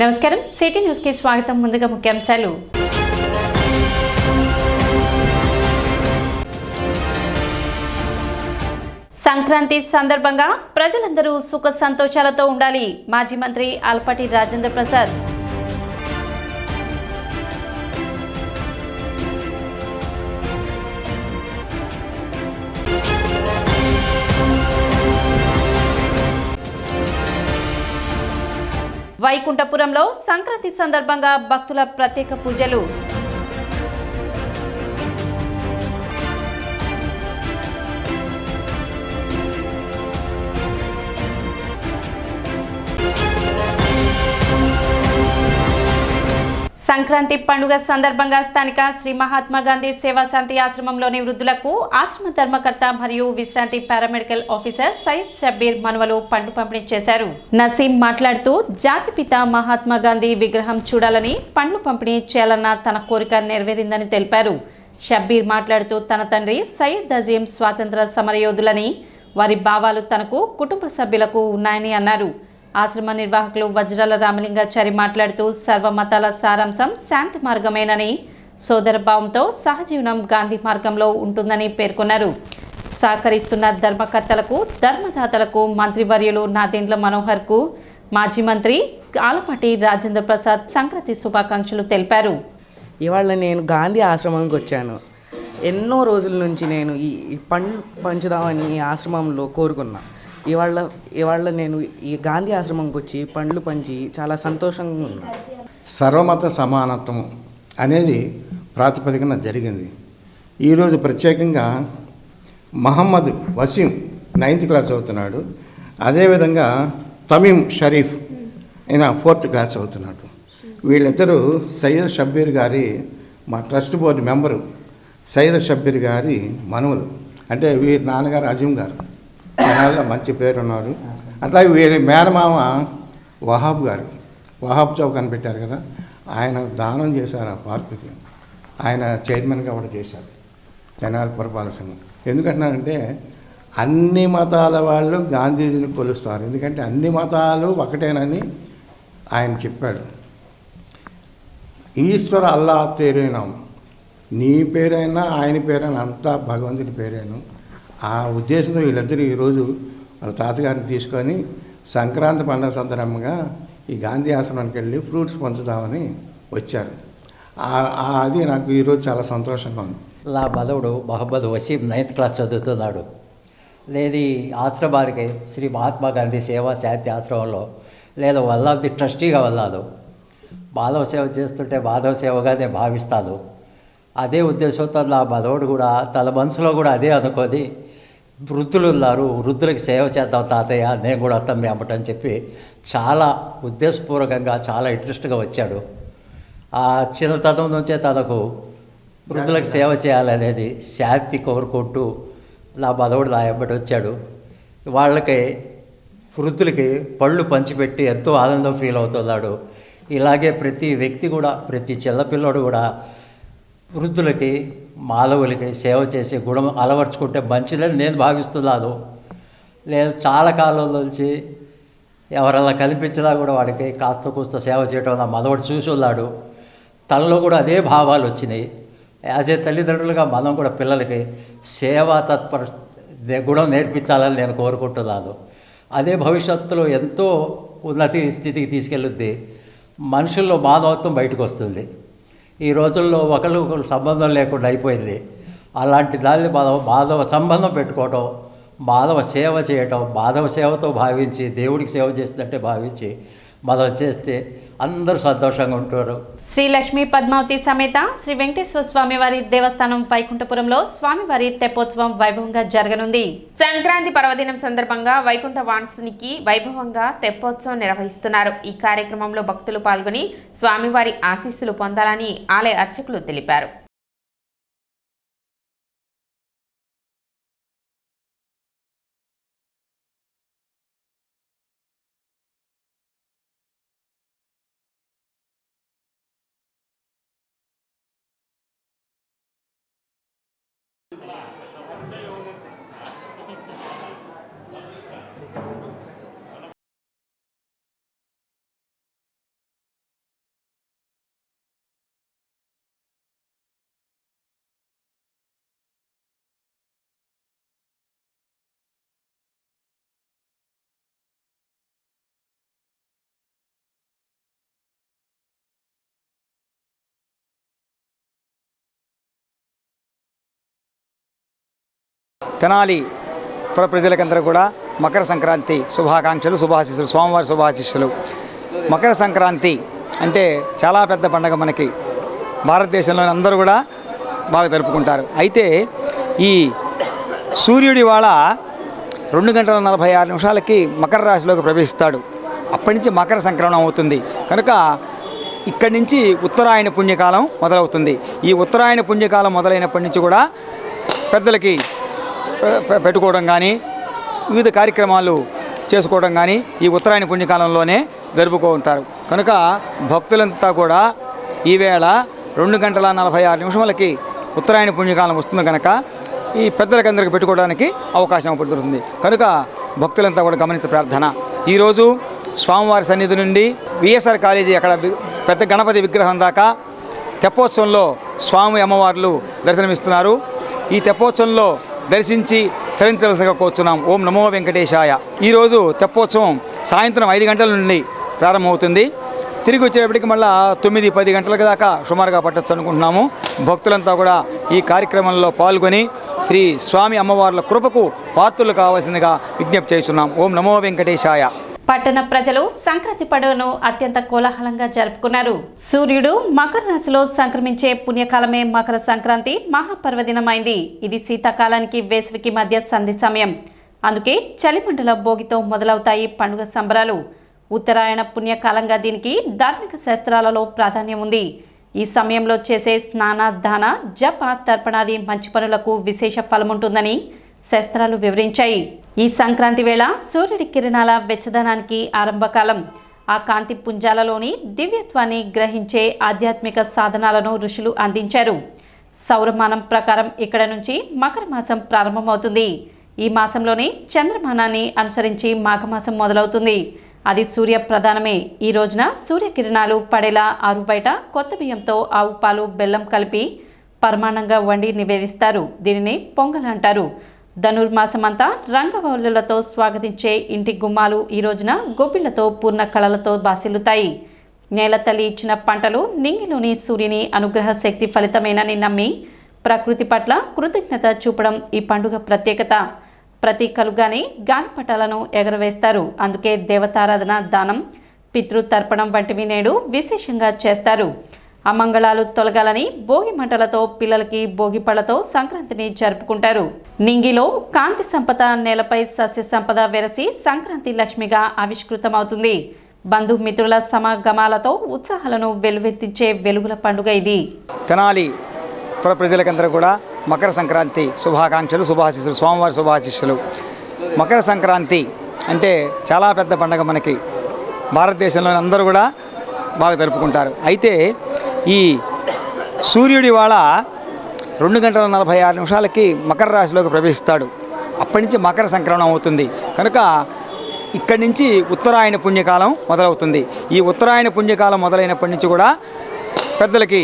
నమస్కారం city news కి స్వాగతం. ముందుగా ముఖ్యాంశాలు. సంక్రాంతి సందర్భంగా ప్రజలందరూ సుఖ సంతోషాలతో ఉండాలి. మాజీ మంత్రి ఆలపాటి రాజేంద్ర ప్రసాద్. వైకుంఠపురంలో సంక్రాంతి సందర్భంగా భక్తుల ప్రత్యేక పూజలు. సంక్రాంతి పండుగ సందర్భంగా స్థానిక శ్రీ మహాత్మా గాంధీ సేవా శాంతి ఆశ్రమంలోని వృద్ధులకు ఆశ్రమ ధర్మకర్త మరియు విశ్రాంతి పారామెడికల్ ఆఫీసర్ సయ్యద్ షబ్బీర్ మనువలు పండ్లు పంపిణీ చేశారు. నసీం మాట్లాడుతూ జాతిపిత మహాత్మా గాంధీ విగ్రహం చూడాలని పండ్లు పంపిణీ చేయాలన్న తన కోరిక నెరవేరిందని తెలిపారు. షబ్బీర్ మాట్లాడుతూ తన తండ్రి సయ్యద్ అజీం స్వాతంత్ర సమరయోధులని, వారి భావాలు తనకు కుటుంబ సభ్యులకు ఉన్నాయని అన్నారు. ఆశ్రమ నిర్వాహకులు వజ్రాల రామలింగాచారి మాట్లాడుతూ సర్వమతాల సారాంశం శాంతి మార్గమేనని, సోదర భావంతో సహజీవనం గాంధీ మార్గంలో ఉంటుందని పేర్కొన్నారు. సహకరిస్తున్న ధర్మకర్తలకు, ధర్మదాతలకు, మంత్రివర్యులు నాదెండ్ల మనోహర్కు మాజీ మంత్రి ఆలపాటి రాజేంద్ర ప్రసాద్ సంక్రాంతి శుభాకాంక్షలు తెలిపారు. ఇవాళ నేను గాంధీ ఆశ్రమానికి వచ్చాను. ఎన్నో రోజుల నుంచి నేను ఈ పండ్లు పంచుదామని ఈ ఆశ్రమంలో కోరుకున్నా. ఇవాళ నేను ఈ గాంధీ ఆశ్రమంకి వచ్చి పండ్లు పంచి చాలా సంతోషంగా ఉన్నా. సర్వమత సమానత్వం అనేది ప్రాతిపదికన జరిగింది. ఈరోజు ప్రత్యేకంగా మహమ్మద్ వసీం 9th క్లాస్ చదువుతున్నాడు. అదేవిధంగా తమీం షరీఫ్ ఆయన 4th క్లాస్ చదువుతున్నాడు. వీళ్ళిద్దరూ సయ్యద్ షబ్బీర్ గారి మా trust board member Syed Shabbir గారి మనవలు. అంటే వీరి నాన్నగారు అజీం గారు జనాల్లో మంచి పేరున్నారు. అట్లాగే వీరి మేనమామ వహాబ్ గారు, వహాబ్ చౌక్ అని పెట్టారు కదా, ఆయన దానం చేశారు ఆ పార్కుకి. ఆయన చైర్మన్గా కూడా చేశారు జనాల పురపాలక సంఘం. ఎందుకంటున్నారంటే అన్ని మతాల వాళ్ళు గాంధీజీని కొలుస్తారు. ఎందుకంటే అన్ని మతాలు ఒకటేనని ఆయన చెప్పాడు. ఈశ్వర అల్లా తేరేనాం, నీ పేరైనా ఆయన పేరైనా అంతా భగవంతుని పేరేను. ఆ ఉద్దేశంతో వీళ్ళిద్దరూ ఈరోజు వాళ్ళ తాతగారిని తీసుకొని సంక్రాంతి పండుగ సందర్భంగా ఈ గాంధీ ఆశ్రమానికి వెళ్ళి ఫ్రూట్స్ పంచుదామని వచ్చారు. అది నాకు ఈరోజు చాలా సంతోషంగా ఉంది. నా బలవుడు మహమ్మద్ వసీం 9th క్లాస్ చదువుతున్నాడు. నేను ఈ ఆశ్రమానికి శ్రీ మహాత్మా గాంధీ సేవా శాంతి ఆశ్రమంలో లేదా వల్లాది ట్రస్టీగా వెళ్ళాను. మాధవ సేవ చేస్తుంటే మాధవ సేవగా నేను భావిస్తాను. అదే ఉద్దేశంతో నా బలవుడు కూడా తన మనసులో కూడా అదే అనుకొని, వృద్ధులు ఉన్నారు, వృద్ధులకి సేవ చేద్దాం తాతయ్య, నేను కూడా అర్థం మేమటని చెప్పి చాలా ఉద్దేశపూర్వకంగా చాలా ఇంట్రెస్ట్గా వచ్చాడు. ఆ చిన్నతనం నుంచే తనకు వృద్ధులకు సేవ చేయాలనేది శాంతి కోరుకుంటూ నా బలవుడు నా వెంబడి వచ్చాడు. వాళ్ళకి వృద్ధులకి పళ్ళు పంచిపెట్టి ఎంతో ఆనందం ఫీల్ అవుతున్నాడు. ఇలాగే ప్రతి వ్యక్తి కూడా, ప్రతి చిన్నపిల్లడు కూడా వృద్ధులకి, మానవులకి సేవ చేసే గుణం అలవర్చుకుంటే మంచిదని నేను భావిస్తున్నాను. నేను చాలా కాలం నుంచి ఎవరన్నా కనిపించినా కూడా వాడికి కాస్త కూస్త సేవ చేయడం నా మనవడు చూసి ఉన్నాడు. తనలో కూడా అదే భావాలు వచ్చినాయి. యాజ్ ఏ తల్లిదండ్రులుగా మనం కూడా పిల్లలకి సేవా తత్పర గుణం నేర్పించాలని నేను కోరుకుంటున్నాను. అదే భవిష్యత్తులో ఎంతో ఉన్నతి స్థితికి తీసుకెళ్ళుద్ది. మనుషుల్లో మానవత్వం బయటకు వస్తుంది. ఈ రోజుల్లో ఒకరు సంబంధం లేకుండా అయిపోయింది. అలాంటి దాన్ని మనం మాధవ సంబంధం పెట్టుకోవటం, మాధవ సేవ చేయటం, మాధవ సేవతో భావించి దేవుడికి సేవ చేసినట్టే భావించి మనం చేస్తే అందరూ సంతోషంగా ఉంటారు. శ్రీ లక్ష్మీ పద్మావతి సమేత శ్రీ వెంకటేశ్వర స్వామివారి దేవస్థానం వైకుంఠపురంలో స్వామివారి తెప్పోత్సవం వైభవంగా జరగనుంది. సంక్రాంతి పర్వదినం సందర్భంగా వైకుంఠ వాసునికి వైభవంగా తెప్పోత్సవం నిర్వహిస్తున్నారు. ఈ కార్యక్రమంలో భక్తులు పాల్గొని స్వామివారి ఆశీస్సులు పొందాలని ఆలయ అర్చకులు తెలిపారు. తెనాలి పుర ప్రజలకందరూ కూడా మకర సంక్రాంతి శుభాకాంక్షలు, శుభాశిస్సులు, స్వామివారి శుభాశిస్సులు. మకర సంక్రాంతి అంటే చాలా పెద్ద పండగ మనకి భారతదేశంలోని అందరూ కూడా బాగా జరుపుకుంటారు. అయితే ఈ సూర్యుడి వాళ్ళ 2:46 మకర రాశిలోకి ప్రవేశిస్తాడు. అప్పటి నుంచి మకర సంక్రమణం అవుతుంది. కనుక ఇక్కడి నుంచి ఉత్తరాయణ పుణ్యకాలం మొదలవుతుంది. ఈ ఉత్తరాయణ పుణ్యకాలం మొదలైనప్పటి నుంచి కూడా పెద్దలకి పెట్టుకోవడం కానీ, వివిధ కార్యక్రమాలు చేసుకోవడం కానీ ఈ ఉత్తరాయణ పుణ్యకాలంలోనే జరుపుకో ఉంటారు. కనుక భక్తులంతా కూడా ఈవేళ 2:46 ఉత్తరాయణ పుణ్యకాలం వస్తుంది కనుక ఈ పెద్దలకందరికి పెట్టుకోవడానికి అవకాశం పడుతుంది. కనుక భక్తులంతా కూడా గమనించే ప్రార్థన. ఈరోజు స్వామివారి సన్నిధి నుండి విఎస్ఆర్ కాలేజీ అక్కడ పెద్ద గణపతి విగ్రహం దాకా తెప్పోత్సవంలో స్వామి అమ్మవార్లు దర్శనమిస్తున్నారు. ఈ తెప్పోత్సవంలో దర్శించి తరించవలసిగా కోరుచున్నాం. ఓం నమో వెంకటేశాయ. ఈరోజు తెప్పోత్సవం సాయంత్రం 5 గంటల నుండి ప్రారంభమవుతుంది. తిరిగి వచ్చేటప్పటికి మళ్ళీ 9-10 గంటల దాకా సుమారుగా పట్టొచ్చు అనుకుంటున్నాము. భక్తులంతా కూడా ఈ కార్యక్రమంలో పాల్గొని శ్రీ స్వామి అమ్మవార్ల కృపకు పాత్రలు కావాల్సిందిగా విజ్ఞప్తి చేస్తున్నాం. ఓం నమో వెంకటేశాయ. పట్టణ ప్రజలు సంక్రాంతి పండుగను అత్యంత కోలాహలంగా జరుపుకున్నారు. సూర్యుడు మకర రాశిలో సంక్రమించే పుణ్యకాలమే మకర సంక్రాంతి మహాపర్వదినమైంది. ఇది శీతాకాలానికి వేసవికి మధ్య సంధి సమయం. అందుకే చలిమంటల భోగితో మొదలవుతాయి పండుగ సంబరాలు. ఉత్తరాయణ పుణ్యకాలంగా దీనికి ధార్మిక శాస్త్రాలలో ప్రాధాన్యం ఉంది. ఈ సమయంలో చేసే స్నాన, దాన, జప, తర్పణాది మంచి పనులకు విశేష ఫలముంటుందని శాస్త్రాలు వివరించాయి. ఈ సంక్రాంతి వేళ సూర్యుడి కిరణాల వెచ్చదనానికి ఆరంభకాలం. ఆ కాంతి పుంజాలలోని దివ్యత్వాన్ని గ్రహించే ఆధ్యాత్మిక సాధనాలను ఋషులు అందించారు. సౌరమానం ప్రకారం ఇక్కడ నుంచి మకర మాసం ప్రారంభమవుతుంది. ఈ మాసంలోనే చంద్రమానాన్ని అనుసరించి మాఘమాసం మొదలవుతుంది. అది సూర్య ప్రధానమే. ఈ రోజున సూర్యకిరణాలు పడేలా ఆరు బయట కొత్త బియ్యంతో ఆవు పాలు, బెల్లం కలిపి పరమాన్నంగా వండి నివేదిస్తారు. దీనిని పొంగల్ అంటారు. ధనుర్మాసమంతా రంగవల్లులతో స్వాగతించే ఇంటి గుమ్మాలు ఈ రోజున గొబ్బిళ్లతో పూర్ణ కళలతో బాసిల్లుతాయి. నేల తల్లి ఇచ్చిన పంటలు నింగిలోని సూర్యుని అనుగ్రహ శక్తి ఫలితమేనని నమ్మి ప్రకృతి పట్ల కృతజ్ఞత చూపడం ఈ పండుగ ప్రత్యేకత. ప్రతి కలుగానే గాలిపటాలను ఎగరవేస్తారు. అందుకే దేవతారాధన, దానం, పితృతర్పణం వంటివి నేడు విశేషంగా చేస్తారు. అమంగళాలు తొలగాలని భోగి మంటలతో, పిల్లలకి భోగి పళ్లతో సంక్రాంతిని జరుపుకుంటారు. నింగిలో కాంతి సంపద, నేలపై సస్య సంపద వెరసి సంక్రాంతి లక్ష్మిగా ఆవిష్కృతమవుతుంది. బంధుమిత్రుల సమాగమాలతో ఉత్సాహాలను వెలువెత్తించే వెలుగుల పండుగ ఇది. తెనాలి పుర ప్రజలకందరూ కూడా మకర సంక్రాంతి శుభాకాంక్షలు, శుభాశిస్సులు, స్వామివారి శుభాశిస్సులు. మకర సంక్రాంతి అంటే చాలా పెద్ద పండగ మనకి భారతదేశంలోని అందరూ కూడా బాగా జరుపుకుంటారు. అయితే ఈ సూర్యుడి వాళ్ళ 2:46 మకర రాశిలోకి ప్రవేశిస్తాడు. అప్పటి నుంచి మకర సంక్రమణం అవుతుంది. కనుక ఇక్కడి నుంచి ఉత్తరాయణ పుణ్యకాలం మొదలవుతుంది. ఈ ఉత్తరాయణ పుణ్యకాలం మొదలైనప్పటి నుంచి కూడా పెద్దలకి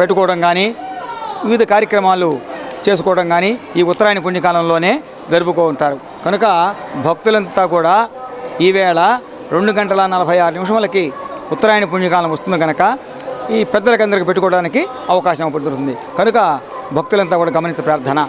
పెట్టుకోవడం కానీ, వివిధ కార్యక్రమాలు చేసుకోవడం కానీ ఈ ఉత్తరాయణ పుణ్యకాలంలోనే జరుపుకో ఉంటారు. కనుక భక్తులంతా కూడా ఈవేళ 2:46 ఉత్తరాయణ పుణ్యకాలం వస్తుంది కనుక ఈ పెద్దలకందరికి పెట్టుకోవడానికి అవకాశం పడుతుంది. కనుక భక్తులంతా కూడా గమనించే ప్రార్థన.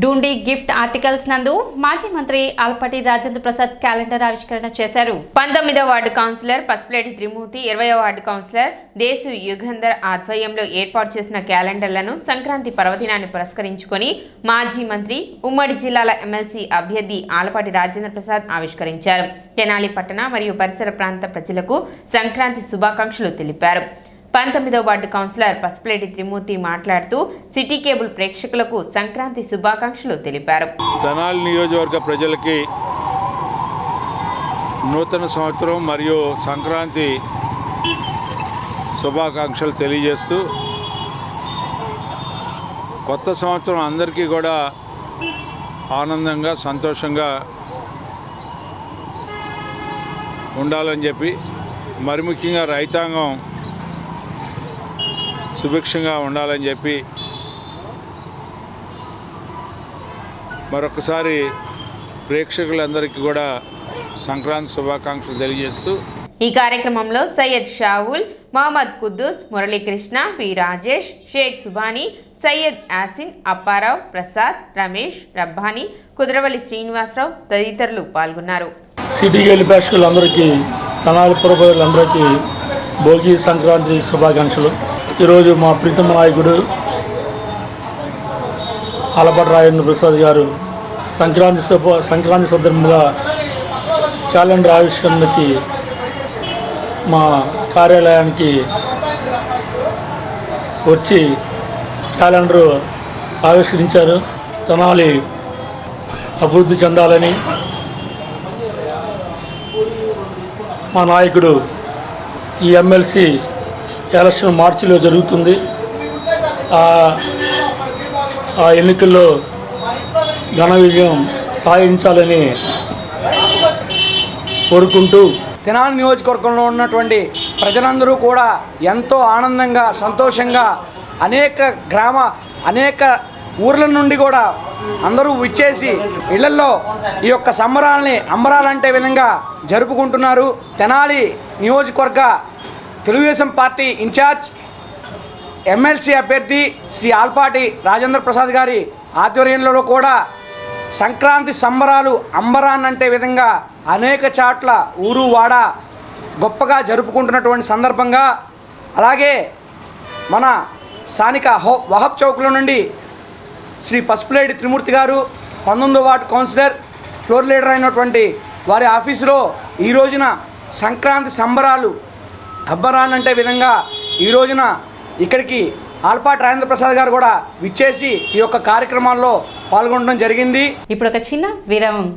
డూండి గిఫ్ట్ ఆర్టికల్స్ నందు మాజీ మంత్రి ఆలపాటి రాజేంద్ర ప్రసాద్ క్యాలెండర్ ఆవిష్కరణ చేశారు. 19వ వార్డు కౌన్సిలర్ పసుపులేటి త్రిమూర్తి, 20వ వార్డు కౌన్సిలర్ దేశు యుగంధర్ ఆధ్వర్యంలో ఏర్పాటు చేసిన క్యాలెండర్లను సంక్రాంతి పర్వదినాన్ని పురస్కరించుకొని మాజీ మంత్రి, ఉమ్మడి జిల్లాల ఎమ్మెల్సీ అభ్యర్థి ఆలపాటి రాజేంద్ర ప్రసాద్ ఆవిష్కరించారు. తెనాలి పట్టణ మరియు పరిసర ప్రాంత ప్రజలకు సంక్రాంతి శుభాకాంక్షలు తెలిపారు. 19వ వార్డు కౌన్సిలర్ పసుపులేటి త్రిమూర్తి మాట్లాడుతూ సిటీ కేబుల్ ప్రేక్షకులకు సంక్రాంతి శుభాకాంక్షలు తెలిపారు. తెనాలి నియోజకవర్గ ప్రజలకి నూతన సంవత్సరం మరియు సంక్రాంతి శుభాకాంక్షలు తెలియజేస్తూ కొత్త సంవత్సరం అందరికీ కూడా ఆనందంగా, సంతోషంగా ఉండాలని చెప్పి, మరి ముఖ్యంగా రైతాంగం సుభిక్షంగా ఉండాలని చెప్పి మరొకసారి ప్రేక్షకులందరికీ కూడా సంక్రాంతి శుభాకాంక్షలు తెలియజేస్తూ ఈ కార్యక్రమంలో సయ్యద్ షావుల్, మహమ్మద్ కుద్దూస్, మురళీకృష్ణ, వి రాజేష్, షేక్ సుబానీ, సయ్యద్ యాసిన్, అప్పారావు, ప్రసాద్, రమేష్, రబ్బానీ, కుదరవల్లి శ్రీనివాసరావు తదితరులు పాల్గొన్నారు. సిటీగేలి ప్రేక్షకులందరికీ, తెనాలి పురప్రజలందరికీ భోగి సంక్రాంతి శుభాకాంక్షలు. ఈరోజు మా ప్రీతమ నాయకుడు ఆలపాటి రాజేంద్ర ప్రసాద్ గారు సంక్రాంతి సందర్భంగా క్యాలెండర్ ఆవిష్కరణకి మా కార్యాలయానికి వచ్చి క్యాలెండర్ ఆవిష్కరించారు. తెనాలి అభివృద్ధి చెందాలని మా నాయకుడు ఈ ఎమ్మెల్సీ ఎలక్షన్ మార్చిలో జరుగుతుంది. ఆ ఎన్నికల్లో ఘన విజయం సాధించాలని కోరుకుంటూ తెనాలి నియోజకవర్గంలో ఉన్నటువంటి ప్రజలందరూ కూడా ఎంతో ఆనందంగా సంతోషంగా అనేక ఊర్ల నుండి కూడా అందరూ విచ్చేసి ఇళ్లల్లో ఈ యొక్క సంబరాల్ని అంబరాలంటే విధంగా జరుపుకుంటున్నారు. తెనాలి నియోజకవర్గ తెలుగుదేశం పార్టీ ఇన్ఛార్జ్ ఎమ్మెల్సీ అభ్యర్థి శ్రీ ఆల్పాటి రాజేంద్ర ప్రసాద్ గారి ఆధ్వర్యంలో కూడా సంక్రాంతి సంబరాలు అంబరాన్నంటే విధంగా అనేక చాట్ల ఊరు వాడ గొప్పగా జరుపుకుంటున్నటువంటి సందర్భంగా, అలాగే మన స్థానిక వహబ్ చౌక్లో నుండి శ్రీ పసుపులేటి త్రిమూర్తి గారు 19వ వార్డు కౌన్సిలర్, ఫ్లోర్ లీడర్ అయినటువంటి వారి ఆఫీసులో ఈ రోజున సంక్రాంతి సంబరాలు అబ్బరానంటే విధంగా ఈ రోజున ఇక్కడికి ఆల్పాటి రాజేంద్ర ప్రసాద్ గారు కూడా విచ్చేసి ఈ యొక్క కార్యక్రమాల్లో పాల్గొనడం జరిగింది. ఇప్పుడు ఒక చిన్న విరామం.